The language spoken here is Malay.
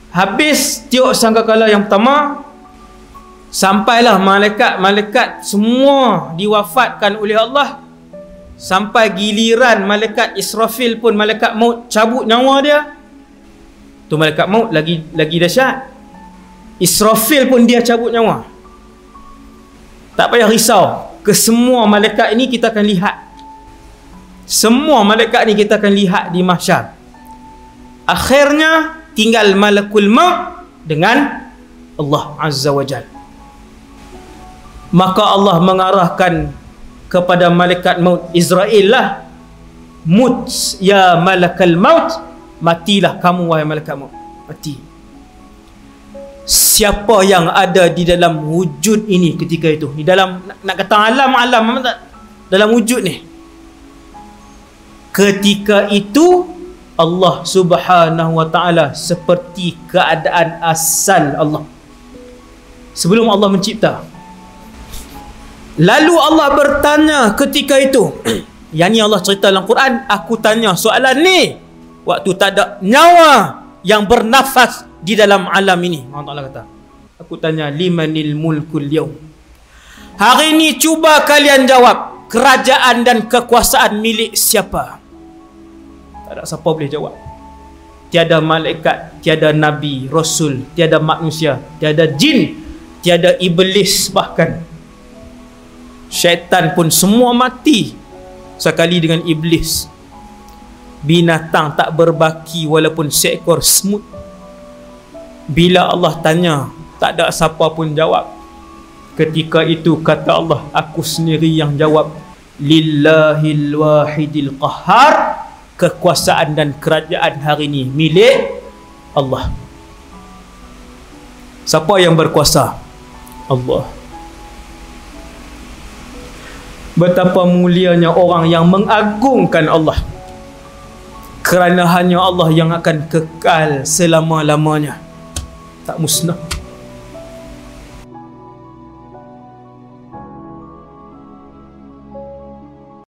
Habis tiup sangkakala yang pertama, sampailah malaikat-malaikat semua diwafatkan oleh Allah, sampai giliran malaikat Israfil pun, malaikat maut cabut nyawa dia. Tu malaikat maut lagi dahsyat. Israfil pun dia cabut nyawa. Tak payah risau, kesemua malaikat ini kita akan lihat. Semua malaikat ni kita akan lihat di mahsyar. Akhirnya tinggal malakul maut dengan Allah Azza wa Jalla. Maka Allah mengarahkan kepada malaikat maut Israel lah, mut ya malakal maut, matilah kamu wahai malaikat maut, mati. Siapa yang ada di dalam wujud ini ketika itu, di dalam, nak kata alam tak, dalam wujud ni, ketika itu Allah Subhanahu wa ta'ala seperti keadaan asal Allah sebelum Allah mencipta. Lalu Allah bertanya ketika itu, yang ni Allah cerita dalam Quran, aku tanya soalan ni waktu tak ada nyawa yang bernafas di dalam alam ini. Allah Ta'ala kata, aku tanya, limanil mulkul yaum, hari ini cuba kalian jawab, kerajaan dan kekuasaan milik siapa? Tak ada siapa boleh jawab. Tiada malaikat, tiada nabi, rasul, tiada manusia, tiada jin, tiada iblis, bahkan syaitan pun semua mati sekali dengan iblis. Binatang tak berbaki walaupun seekor semut. Bila Allah tanya, tak ada siapa pun jawab. Ketika itu kata Allah, aku sendiri yang jawab. Lillahil wahidil qahhar, kekuasaan dan kerajaan hari ini milik Allah. Siapa yang berkuasa? Allah. Betapa mulianya orang yang mengagungkan Allah, kerana hanya Allah yang akan kekal selama-lamanya, tak musnah.